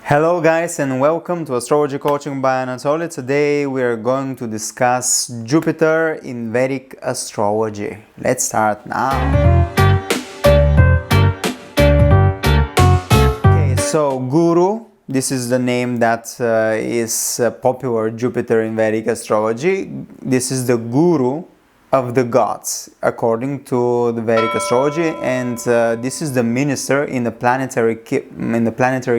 Hello guys and welcome to Astrology Coaching by Anatoly. Today we are going to discuss Jupiter in Vedic Astrology. Let's start now. Okay, so Guru, this is the name that is popular Jupiter in Vedic Astrology. This is the Guru of the gods according to the Vedic astrology, and this is the minister in the planetary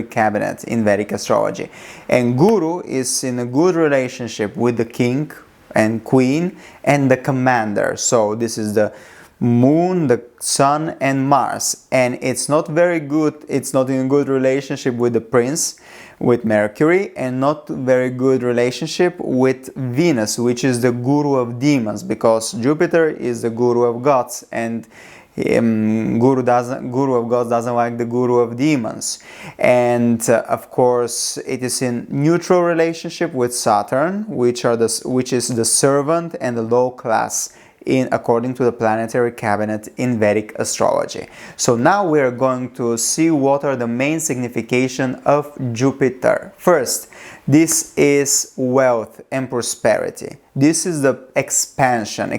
cabinet in Vedic astrology. And Guru is in a good relationship with the king and queen and the commander. So this is the moon, the sun and Mars, and it's not very good, it's not in a good relationship with the prince, with Mercury, and not very good relationship with Venus, which is the guru of demons, because Jupiter is the guru of gods, and guru of gods doesn't like the guru of demons. And of course it is in neutral relationship with Saturn, which is the servant and the low class according to the planetary cabinet in Vedic astrology. So now we are going to see what are the main signification of Jupiter. First, this is wealth and prosperity. This is the expansion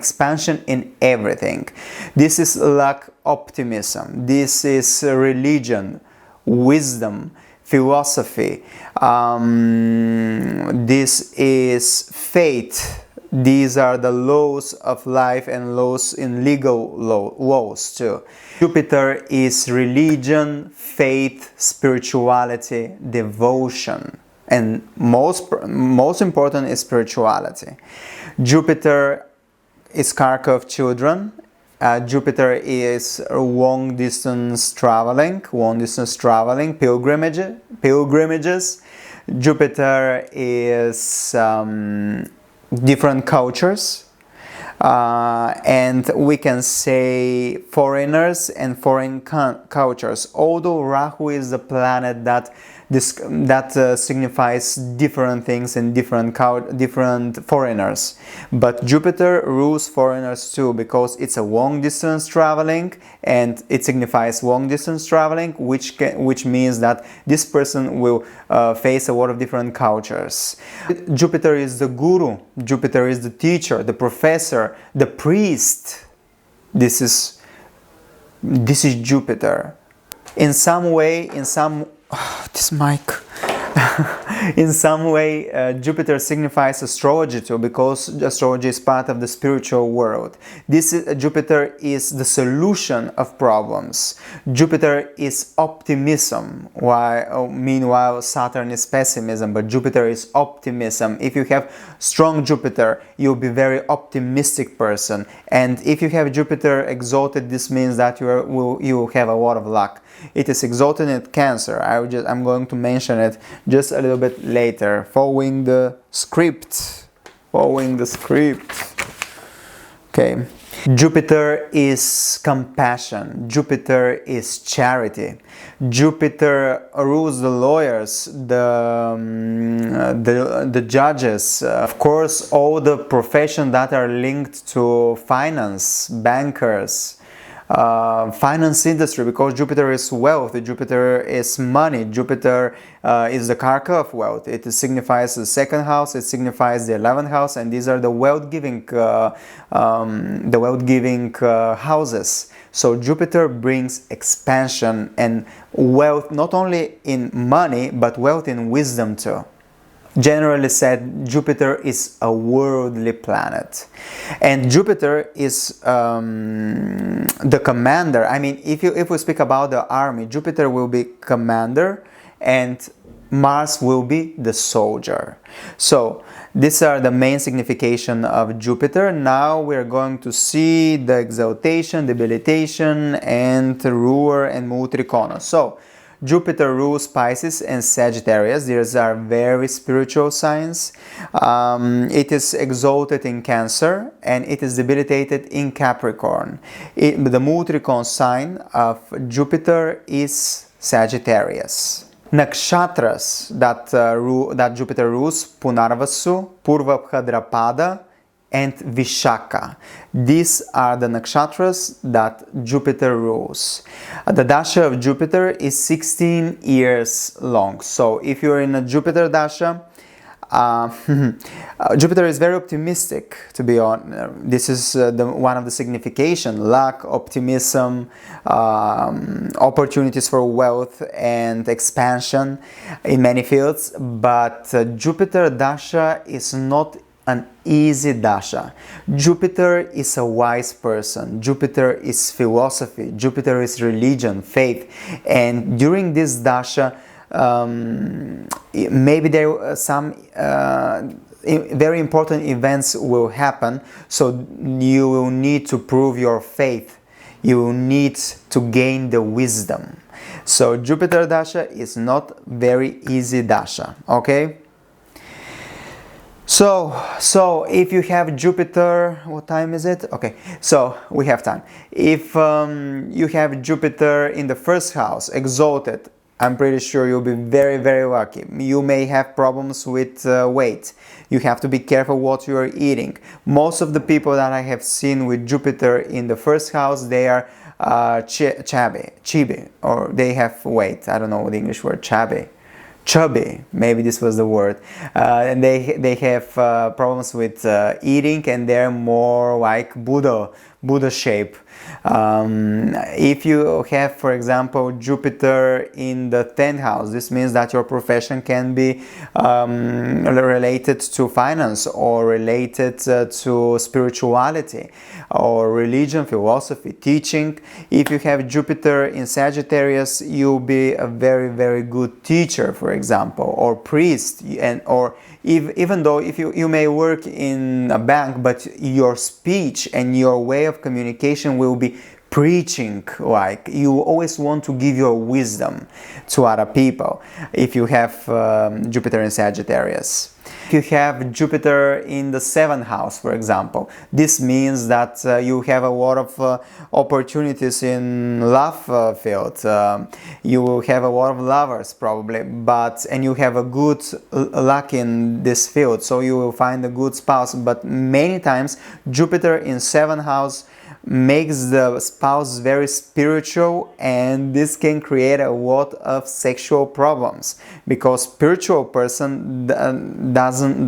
in everything. This is luck, optimism. This is religion, wisdom, philosophy. This is faith. These are the laws of life and laws in legal laws too. Jupiter is religion, faith, spirituality, devotion, and most important is spirituality. Jupiter is Karka of children. Jupiter is long distance traveling, pilgrimages. Jupiter is different cultures, and we can say foreigners and foreign cultures, although Rahu is the planet that signifies different things and different foreigners, but Jupiter rules foreigners too, because it's a long distance traveling, and it signifies long distance traveling, which means that this person will face a lot of different cultures. Jupiter is the guru, Jupiter is the teacher, the professor, the priest. This is Jupiter. In some way, this mic. In some way, Jupiter signifies astrology too, because astrology is part of the spiritual world. Jupiter is the solution of problems. Jupiter is optimism, meanwhile Saturn is pessimism, but Jupiter is optimism. If you have strong Jupiter, you'll be a very optimistic person, and if you have Jupiter exalted, this means that you have a lot of luck. It is exalted in Cancer. I'm going to mention it just a little bit later, following the script. Okay. Jupiter is compassion. Jupiter is charity. Jupiter rules the lawyers, the judges, of course, all the professions that are linked to finance, bankers, finance industry, because Jupiter is wealth, Jupiter is money, Jupiter is the Karka of wealth. It signifies the second house, it signifies the 11th house, and these are the wealth-giving houses. So Jupiter brings expansion and wealth, not only in money, but wealth in wisdom too. Generally said, Jupiter is a worldly planet, and Jupiter is the commander. I mean, if we speak about the army, Jupiter will be commander and Mars will be the soldier. So these are the main signification of Jupiter. Now we are going to see the exaltation, debilitation, and ruler and multrikona. So Jupiter rules Pisces and Sagittarius. These are very spiritual signs. It is exalted in Cancer, and it is debilitated in Capricorn. The multrikon sign of Jupiter is Sagittarius. Nakshatras that Jupiter rules: Punarvasu, Purva Bhadrapada, and Vishaka. These are the nakshatras that Jupiter rules. The dasha of Jupiter is 16 years long. So if you're in a Jupiter dasha, Jupiter is very optimistic, to be honest. This is one of the signification: luck, optimism, opportunities for wealth and expansion in many fields. But Jupiter dasha is not an easy dasha. Jupiter is a wise person. Jupiter is philosophy. Jupiter is religion, faith. And during this dasha, maybe there are some very important events will happen, so you will need to prove your faith. You will need to gain the wisdom. So Jupiter dasha is not very easy dasha, okay? So if you have Jupiter, what time is it? Okay, so we have time. If you have Jupiter in the first house, exalted, I'm pretty sure you'll be very, very lucky. You may have problems with weight. You have to be careful what you are eating. Most of the people that I have seen with Jupiter in the first house, they are chubby, or they have weight. I don't know the English word, chubby, maybe this was the word, and they have problems with eating, and they're more like Buddha shape. If you have, for example, Jupiter in the 10th house, this means that your profession can be related to finance, or related to spirituality, or religion, philosophy, teaching. If you have Jupiter in Sagittarius, you'll be a very, very good teacher, for example, or priest, or even though if you may work in a bank, but your speech and your way of communication will be preaching, like you always want to give your wisdom to other people if you have Jupiter in Sagittarius. If you have Jupiter in the 7th house, for example, this means that you have a lot of opportunities in love field. You will have a lot of lovers probably, and you have a good luck in this field, so you will find a good spouse. But many times Jupiter in 7th house makes the spouse very spiritual, and this can create a lot of sexual problems, because spiritual person doesn't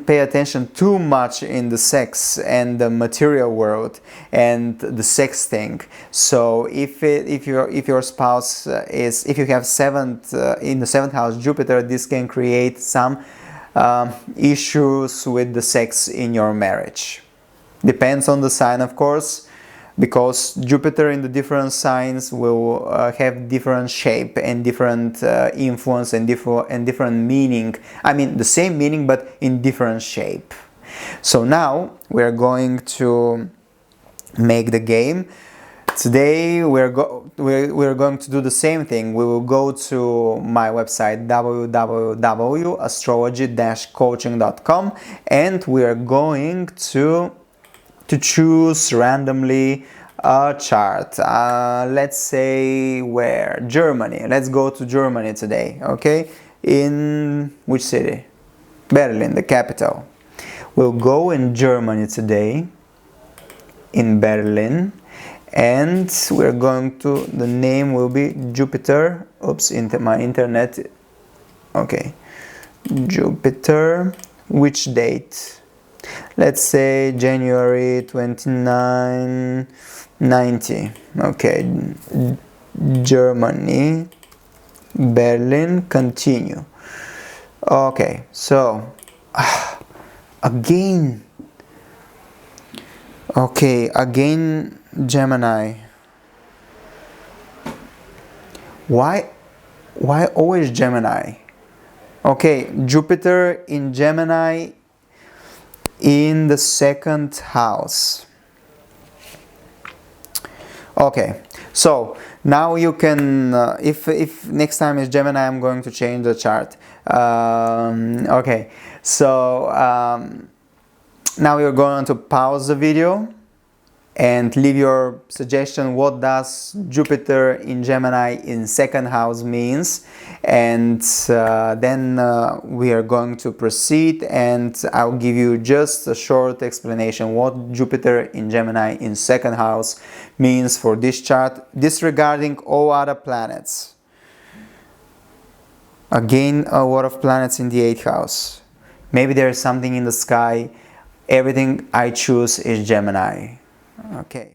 pay attention too much in the sex and the material world and the sex thing. So if your spouse if you have in the 7th house Jupiter, this can create some issues with the sex in your marriage. Depends on the sign, of course, because Jupiter in the different signs will have different shape and different influence and different meaning. I mean, the same meaning, but in different shape. So now we're going to make the game. Today we're going to do the same thing. We will go to my website www.astrology-coaching.com, and we are going to choose randomly a chart. Let's say where? Germany. Let's go to Germany today, okay? In which city? Berlin, the capital. We'll go in Germany today, in Berlin, and we're going to, the name will be Jupiter. Oops, my internet. Okay. Jupiter. Which date? Let's say January 29, 90. Okay, Germany, Berlin, continue. Okay, so again. Okay, again Gemini. Why always Gemini? Okay, Jupiter in Gemini in the 2nd house. Okay, so now you can if next time is Gemini, I'm going to change the chart. Okay, so now you're going to pause the video, and leave your suggestion. What does Jupiter in Gemini in second house means? And then we are going to proceed, and I'll give you just a short explanation what Jupiter in Gemini in second house means for this chart, disregarding all other planets. Again, a lot of planets in the 8th house. Maybe there is something in the sky. Everything I choose is Gemini. Okay.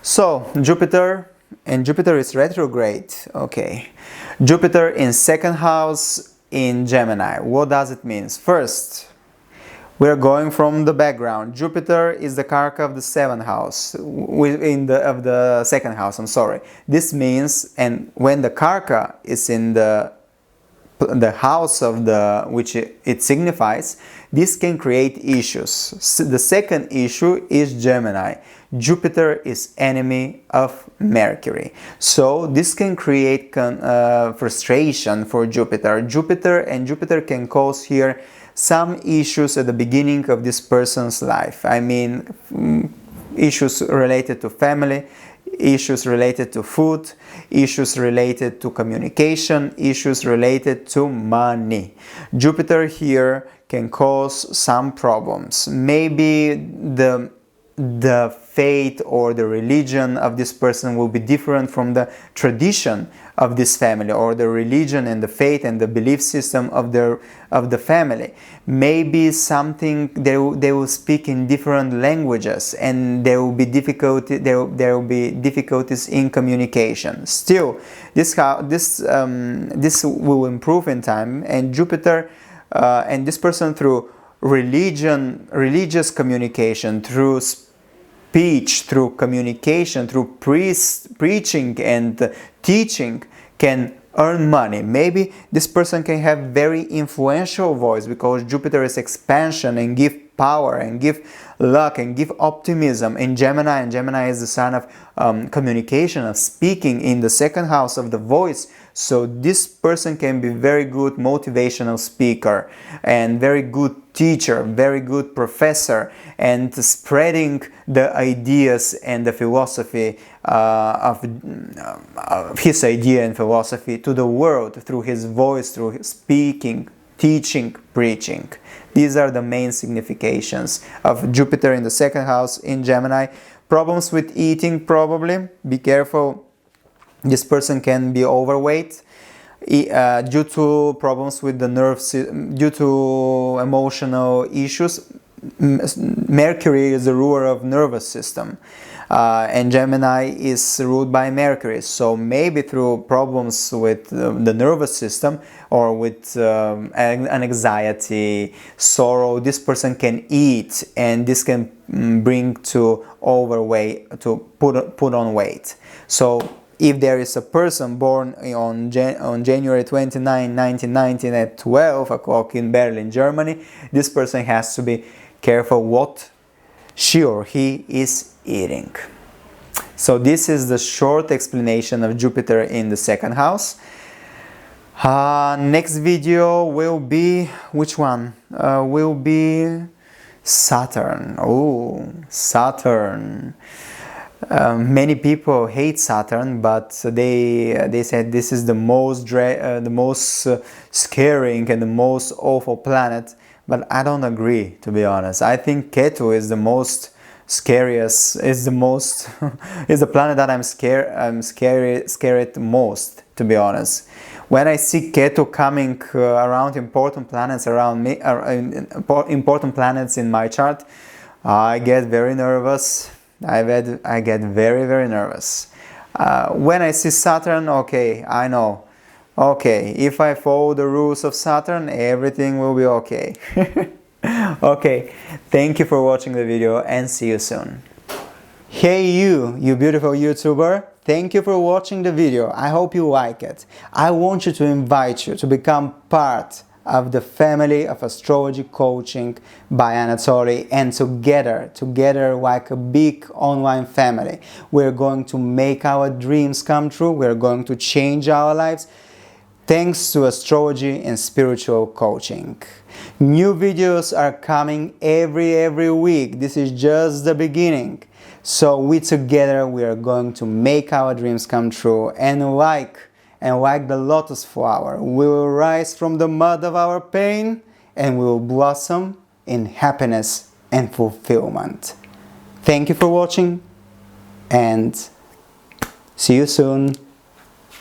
So, Jupiter, and Jupiter is retrograde. Okay. Jupiter in second house in Gemini. What does it mean? First, we're going from the background. Jupiter is the karaka of the 7th house, of the second house, I'm sorry. This means, and when the karaka is in the house of which it signifies, this can create issues. The second issue is Gemini. Jupiter is enemy of Mercury, so this can create frustration for Jupiter. Jupiter can cause here some issues at the beginning of this person's life. I mean, issues related to family, issues related to food, issues related to communication, issues related to money. Jupiter here can cause some problems. Maybe the faith or the religion of this person will be different from the tradition of this family, or the religion and the faith and the belief system of the family. Maybe something they will speak in different languages, and there will be difficulties in communication. Still, this will improve in time, and Jupiter and this person, through religious communication, through speech, through communication, through preaching and teaching, can earn money. Maybe this person can have very influential voice, because Jupiter is expansion and give power and give luck and give optimism in Gemini, and Gemini is the sign of communication, of speaking, in the second house of the voice. So this person can be very good motivational speaker and very good teacher, very good professor, and spreading the ideas and the philosophy of his idea and philosophy to the world through his voice, through his speaking, teaching, preaching. These are the main significations of Jupiter in the second house in Gemini. Problems with eating, probably. Be careful. This person can be overweight due to problems with the nerves, due to emotional issues. Mercury is the ruler of nervous system, and Gemini is ruled by Mercury. So maybe through problems with the nervous system, or with an anxiety, sorrow, this person can eat, and this can bring to overweight, to put on weight. So if there is a person born on January 29, 1919 at 12 o'clock in Berlin, Germany, this person has to be careful what she or he is eating. So this is the short explanation of Jupiter in the second house. Next video will be, which one? Will be Saturn. Oh, Saturn. Many people hate Saturn, but they said this is the most scaring and the most awful planet. But I don't agree, to be honest. I think Ketu is the most scariest, is the planet that I'm scared most, to be honest. When I see Ketu coming around important planets around me, important planets in my chart, I get very nervous. I get very, very nervous. When I see Saturn, okay, I know. Okay, if I follow the rules of Saturn, everything will be okay. Okay, thank you for watching the video, and see you soon. Hey you beautiful YouTuber, thank you for watching the video. I hope you like it. I want you to invite you to become part of the family of astrology coaching by Anatoly, and together like a big online family, we're going to make our dreams come true. We're going to change our lives thanks to astrology and spiritual coaching. New videos are coming every week. This is just the beginning. So we are going to make our dreams come true, and like the lotus flower, we will rise from the mud of our pain and we will blossom in happiness and fulfillment. Thank you for watching, and see you soon.